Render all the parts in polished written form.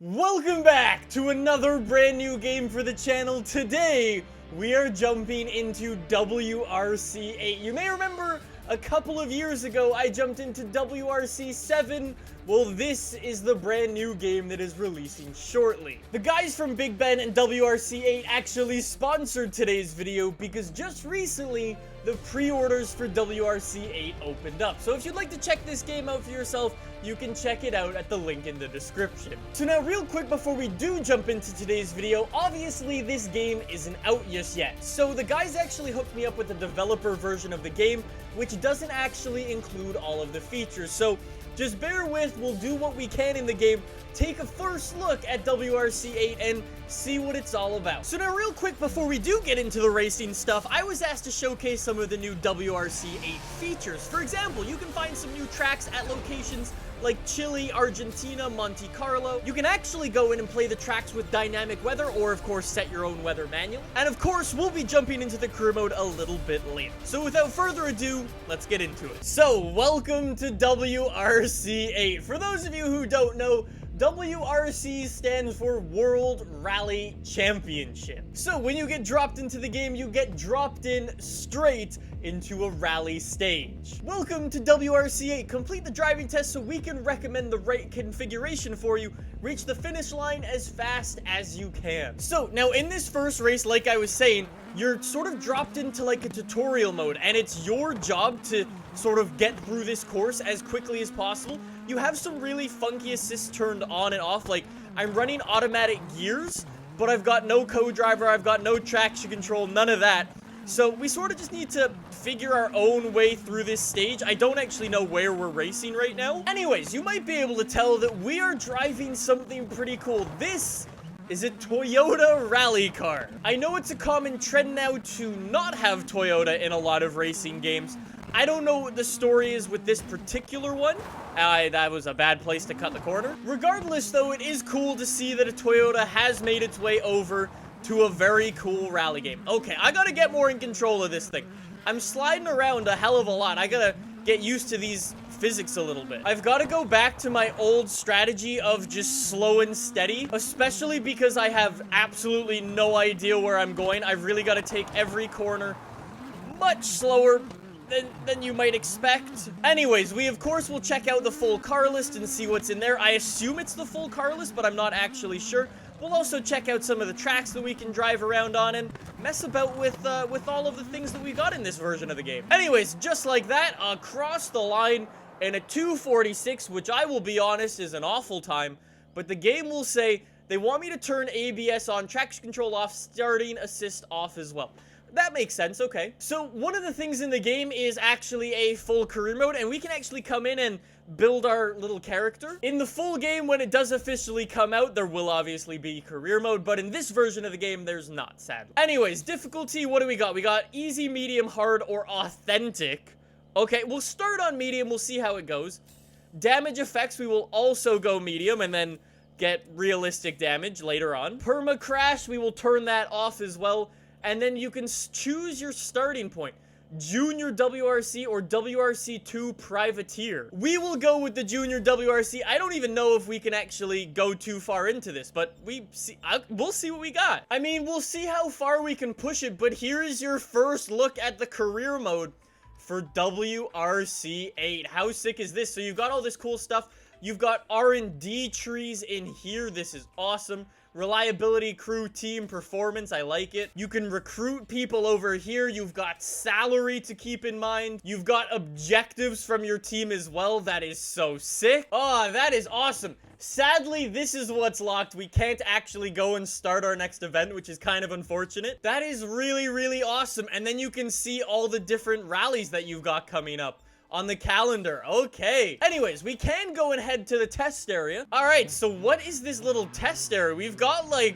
Welcome back to another brand new game for the channel. Today, we are jumping into WRC 8. You may remember a couple of years ago, I jumped into WRC 7. Well, this is the brand new game that is releasing shortly. The guys from Big Ben and WRC 8 actually sponsored today's video because just recently, the pre-orders for WRC 8 opened up. So if you'd like to check this game out for yourself, you can check it out at the link in the description. So now real quick before we do jump into today's video, obviously this game isn't out just yet. So the guys actually hooked me up with the developer version of the game, which doesn't actually include all of the features. So just bear with, we'll do what we can in the game, take a first look at WRC 8 and see what it's all about. So now real quick before we do get into the racing stuff, I was asked to showcase some of the new WRC 8 features. For example, you can find some new tracks at locations like Chile, Argentina, Monte Carlo. You can actually go in and play the tracks with dynamic weather or of course set your own weather manually. And of course, we'll be jumping into the career mode a little bit later. So without further ado, let's get into it. So welcome to WRC 8. For those of you who don't know, WRC stands for World Rally Championship. So when you get dropped into the game, you get dropped in straight into a rally stage. Welcome to WRC 8. Complete the driving test so we can recommend the right configuration for you. Reach the finish line as fast as you can. So now in this first race, like I was saying, you're sort of dropped into like a tutorial mode, and it's your job to sort of get through this course as quickly as possible. You have some really funky assists turned on and off, like I'm running automatic gears, but I've got no co-driver, I've got no traction control, none of that. So we sort of just need to figure our own way through this stage. I don't actually know where we're racing right now. Anyways, you might be able to tell that we are driving something pretty cool. This is a Toyota rally car. I know it's a common trend now to not have Toyota in a lot of racing games. I don't know what the story is with this particular one. That was a bad place to cut the corner. Regardless, though, it is cool to see that a Toyota has made its way over to a very cool rally game. Okay, I gotta get more in control of this thing. I'm sliding around a hell of a lot. I gotta get used to these physics a little bit. I've got to go back to my old strategy of just slow and steady, especially because I have absolutely no idea where I'm going. I've really got to take every corner much slower than you might expect. Anyways, we of course will check out the full car list and see what's in there. I assume it's the full car list, but I'm not actually sure. We'll also check out some of the tracks that we can drive around on and mess about with all of the things that we got in this version of the game. Anyways, just like that, across the line in a 2:46, which I will be honest is an awful time, but the game will say they want me to turn ABS on, traction control off, starting assist off as well. That makes sense, okay. So one of the things in the game is actually a full career mode, and we can actually come in and build our little character. In the full game, when it does officially come out, there will obviously be career mode, but in this version of the game, there's not, sadly. Anyways, difficulty, what do we got? We got easy, medium, hard, or authentic. Okay, we'll start on medium, we'll see how it goes. Damage effects, we will also go medium, and then get realistic damage later on. Perma crash, we will turn that off as well. And then you can choose your starting point. Junior WRC or WRC2 Privateer. We will go with the Junior WRC. I don't even know if we can actually go too far into this, but we'll see what we got. I mean, we'll see how far we can push it, but here is your first look at the career mode for WRC 8. How sick is this? So you've got all this cool stuff. You've got R&D trees in here. This is awesome. Reliability, crew, team, performance, I like it. You can recruit people over here. You've got salary to keep in mind. You've got objectives from your team as well. That is so sick. Oh, that is awesome. Sadly, this is what's locked. We can't actually go and start our next event, which is kind of unfortunate. That is really, really awesome. And then you can see all the different rallies that you've got coming up on the calendar. Okay. Anyways, we can go and head to the test area. All right, so what is this little test area? We've got like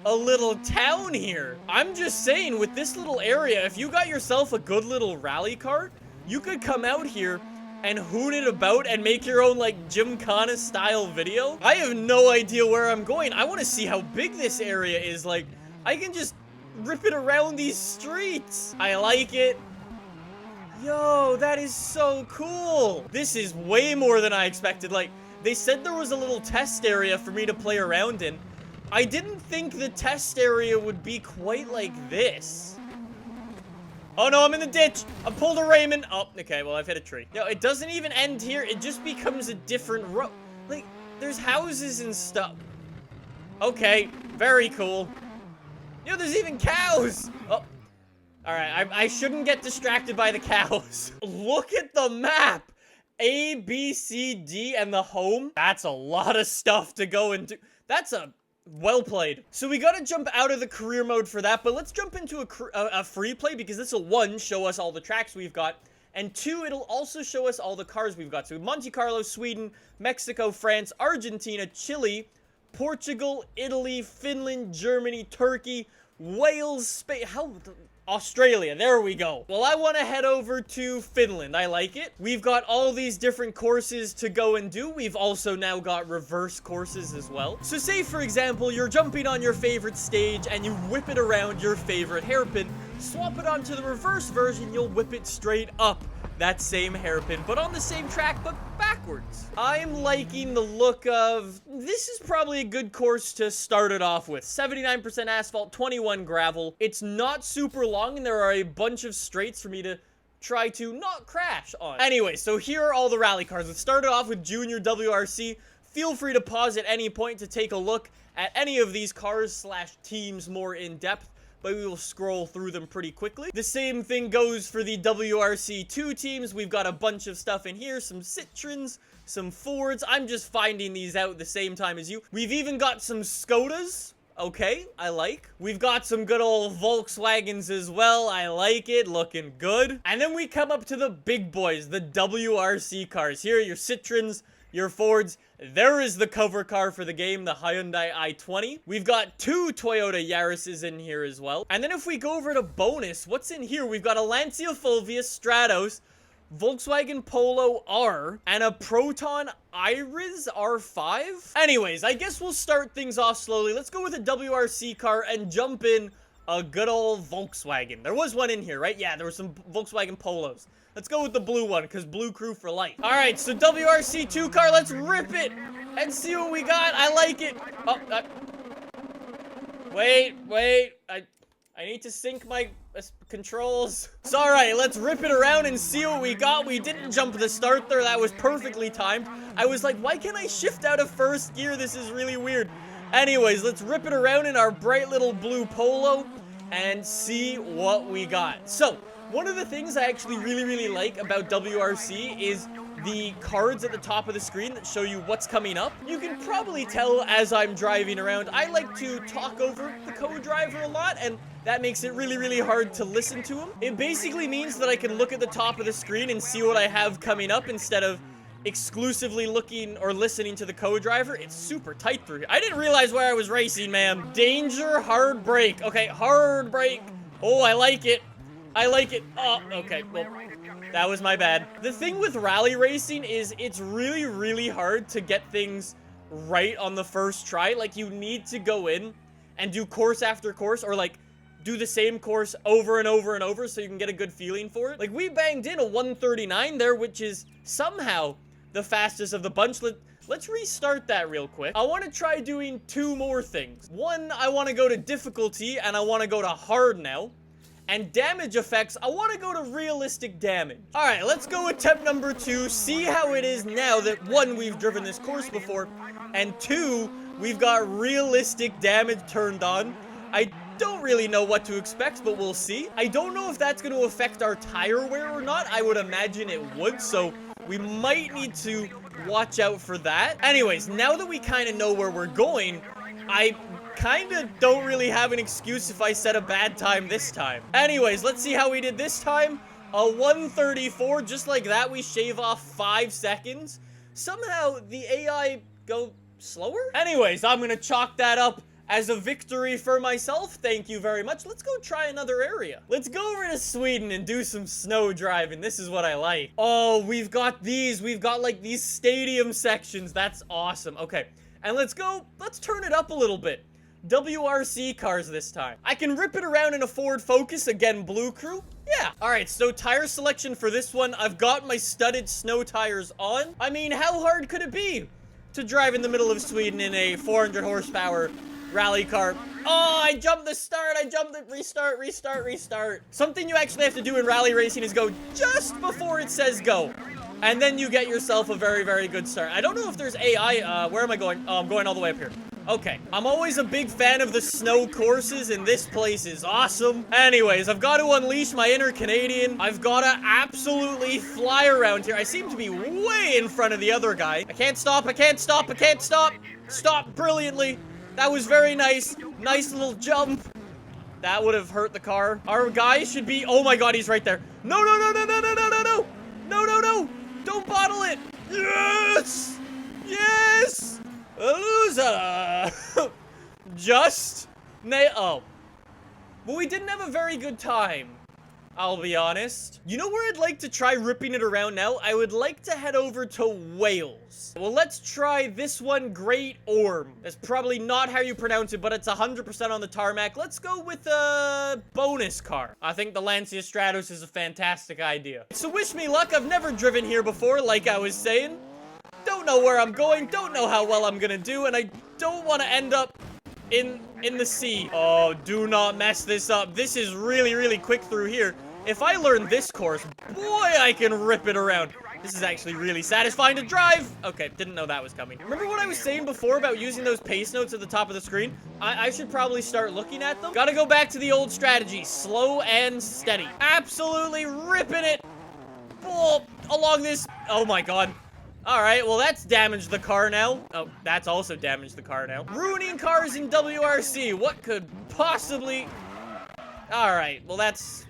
a little town here. I'm just saying, with this little area, if you got yourself a good little rally car, you could come out here and hoot it about and make your own like Gymkhana style video. I have no idea where I'm going. I want to see how big this area is. Like, I can just rip it around these streets. I like it. Yo, that is so cool. This is way more than I expected. Like, They said there was a little test area for me to play around in. I didn't think the test area would be quite like this. Oh no, I'm in the ditch. I pulled a Raymond. Oh, okay, well, I've hit a tree. No, it doesn't even end here. It just becomes a different road. Like, there's houses and stuff. Okay, very cool. Yo, there's even cows. Oh, all right, I shouldn't get distracted by the cows. Look at the map. A, B, C, D, and the home. That's a lot of stuff to go into. That's a well played. So we gotta jump out of the career mode for that, but let's jump into a free play because this will, one, show us all the tracks we've got, and two, it'll also show us all the cars we've got. So Monte Carlo, Sweden, Mexico, France, Argentina, Chile, Portugal, Italy, Finland, Germany, Turkey, Wales, Spain, Australia, there we go. Well, I want to head over to Finland. I like it. We've got all these different courses to go and do. We've also now got reverse courses as well. So say, for example, you're jumping on your favorite stage and you whip it around your favorite hairpin. Swap it onto the reverse version, you'll whip it straight up that same hairpin, but on the same track, but backwards. I'm liking the look of, this is probably a good course to start it off with. 79% asphalt, 21 gravel. It's not super long, and there are a bunch of straights for me to try to not crash on. Anyway, so here are all the rally cars. Let's start it off with Junior WRC. Feel free to pause at any point to take a look at any of these cars / teams more in depth, but we will scroll through them pretty quickly. The same thing goes for the WRC 2 teams. We've got a bunch of stuff in here, some Citroens, some Fords. I'm just finding these out at the same time as you. We've even got some Skodas. Okay, I like. We've got some good old Volkswagens as well. I like it, looking good. And then we come up to the big boys, the WRC cars. Here are your Citroens, your Fords. There is the cover car for the game, the Hyundai i20. We've got 2 Toyota Yaris's in here as well. And then if we go over to bonus, what's in here? We've got a Lancia Stratos, Volkswagen Polo R, and a Proton Iris R5. Anyways, I guess we'll start things off slowly. Let's go with a WRC car and jump in a good old Volkswagen. There was one in here, right? Yeah, there were some Volkswagen Polos. Let's go with the blue one, because blue crew for life. All right, so WRC 2 car, let's rip it and see what we got. I like it. Oh, wait. I need to sync my controls. It's all right, let's rip it around and see what we got. We didn't jump the start there. That was perfectly timed. I was like, why can't I shift out of first gear? This is really weird. Anyways, let's rip it around in our bright little blue Polo and see what we got. So, one of the things I actually really like about WRC is the cards at the top of the screen that show you what's coming up. You can probably tell as I'm driving around, I like to talk over the co-driver a lot, and that makes it really hard to listen to him. It basically means that I can look at the top of the screen and see what I have coming up instead of exclusively looking or listening to the co-driver. It's super tight through here. I didn't realize where I was racing, man. Danger, hard brake. Okay, hard brake. Oh, I like it. I like it. Oh, okay. Well, that was my bad. The thing with rally racing is it's really hard to get things right on the first try. Like, you need to go in and do course after course, or like do the same course over and over so you can get a good feeling for it. Like, we banged in a 139 there, which is somehow the fastest of the bunch. Let's restart that real quick. I want to try doing 2 more things. One, I want to go to difficulty, and I want to go to hard now. And damage effects, I want to go to realistic damage. All right, let's go attempt number 2. See how it is now that, 1, we've driven this course before, and 2, we've got realistic damage turned on. I don't really know what to expect, but we'll see. I don't know if that's going to affect our tire wear or not. I would imagine it would, so we might need to watch out for that. Anyways, now that we kind of know where we're going, I kind of don't really have an excuse if I set a bad time this time. Anyways, let's see how we did this time. A 134, just like that, we shave off 5 seconds. Somehow, the AI go slower? Anyways, I'm gonna chalk that up as a victory for myself. Thank you very much. Let's go try another area. Let's go over to Sweden and do some snow driving. This is what I like. Oh, we've got these. We've got, like, these stadium sections. That's awesome. Okay, and let's turn it up a little bit. WRC cars this time. I can rip it around in a Ford Focus, again, blue crew. Yeah. All right, so tire selection for this one. I've got my studded snow tires on. I mean, how hard could it be? to drive in the middle of Sweden in a 400 horsepower rally car. Oh, I jumped the start. I jumped the restart, restart, restart. Something you actually have to do in rally racing is go just before it says go. And then you get yourself a very, very good start. I don't know if there's AI. Where am I going? Oh, I'm going all the way up here. Okay. I'm always a big fan of the snow courses, and this place is awesome. Anyways, I've got to unleash my inner Canadian. I've got to absolutely fly around here. I seem to be way in front of the other guy. I can't stop. I can't stop. I can't stop. Stop brilliantly. That was very nice. Nice little jump. That would have hurt the car. Our guy should be... Oh my god, he's right there. No, no, no, no, no, no, no, no, no. No, no, no. Don't bottle it. Yes. Yes. A loser. Just... Oh. Well, we didn't have a very good time. I'll be honest. You know where I'd like to try ripping it around now? I would like to head over to Wales. Well, let's try this one, Great Orme. That's probably not how you pronounce it, but it's 100% on the tarmac. Let's go with a bonus car. I think the Lancia Stratos is a fantastic idea. So wish me luck. I've never driven here before, like I was saying. Don't know where I'm going, don't know how well I'm gonna do, and I don't want to end up in the sea. Oh, do not mess this up. This is really, really quick through here. If I learn this course, boy, I can rip it around. This is actually really satisfying to drive. Okay, didn't know that was coming. Remember what I was saying before about using those pace notes at the top of the screen? I should probably start looking at them. Gotta go back to the old strategy. Slow and steady. Absolutely ripping it along this. Oh my god. Alright, well that's damaged the car now. Oh, that's also damaged the car now. Ruining cars in WRC. What could possibly... Alright, well that's...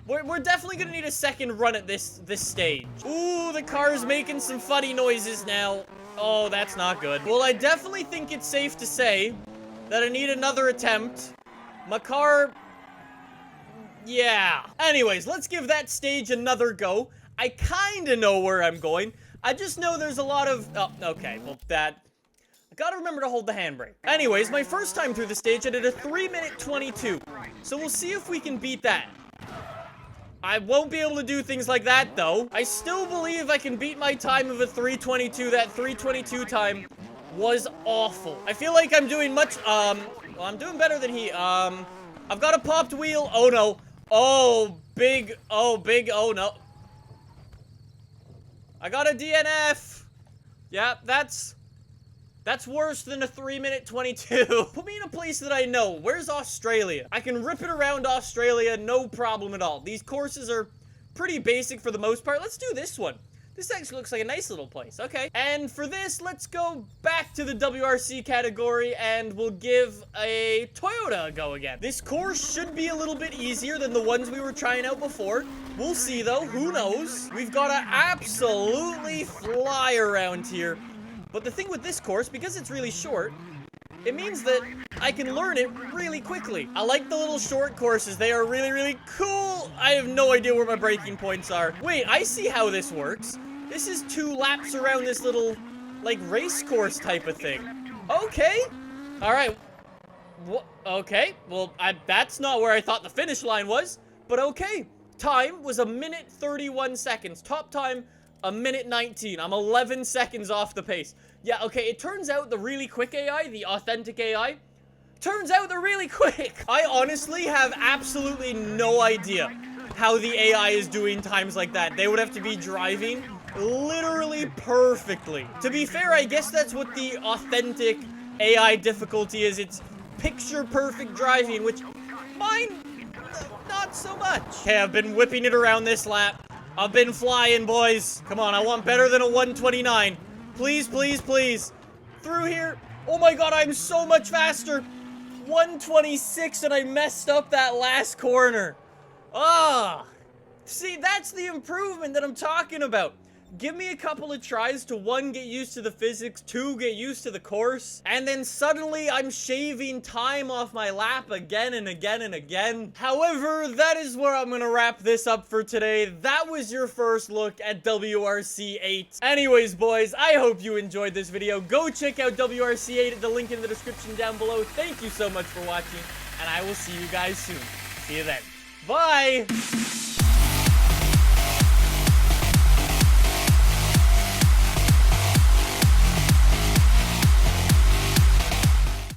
We're definitely gonna need a second run at this stage. Ooh, the car's making some funny noises now. Oh, that's not good. Well, I definitely think it's safe to say that I need another attempt. My car... Yeah. Anyways, let's give that stage another go. I kinda know where I'm going. I just know there's a lot of... Oh, okay. Well, I gotta remember to hold the handbrake. Anyways, my first time through the stage, I did a 3-minute 22. So we'll see if we can beat that. I won't be able to do things like that, though. I still believe I can beat my time of a 3:22. That 3:22 time was awful. I feel like I'm doing much... Well, I'm doing better than he... I've got a popped wheel. Oh, no. Oh, big... Oh, big... Oh, no. I got a DNF. Yeah, that's worse than a 3-minute 22. Put me in a place that I know. Where's Australia? I can rip it around Australia, no problem at all. These courses are pretty basic for the most part. Let's do this one. This actually looks like a nice little place. Okay. And for this, let's go back to the WRC category and we'll give a Toyota a go again. This course should be a little bit easier than the ones we were trying out before. We'll see though, who knows? We've got to absolutely fly around here. But the thing with this course, because it's really short, it means that I can learn it really quickly. I like the little short courses. They are really, really cool. I have no idea where my braking points are. Wait, I see how this works. This is 2 laps around this little, like, race course type of thing. Okay. All right. Okay. Well, that's not where I thought the finish line was, but okay. Time was 1:31 seconds. Top time, 1:19. I'm 11 seconds off the pace. Yeah, okay, it turns out the really quick AI, the authentic AI, turns out they're really quick. I honestly have absolutely no idea how the AI is doing times like that. They would have to be driving literally perfectly. To be fair, I guess that's what the authentic AI difficulty is. It's picture perfect driving, which mine, not so much. Okay, I've been whipping it around this lap. I've been flying, boys. Come on, I want better than a 129. Please, please, please. Through here. Oh my god, I'm so much faster. 126 and I messed up that last corner. Ah. See, that's the improvement that I'm talking about. Give me a couple of tries to 1, get used to the physics, 2, get used to the course, and then suddenly I'm shaving time off my lap again and again and again. However, that is where I'm gonna wrap this up for today. That was your first look at WRC 8. Anyways, boys, I hope you enjoyed this video. Go check out WRC 8 at the link in the description down below. Thank you so much for watching, and I will see you guys soon. See you then. Bye!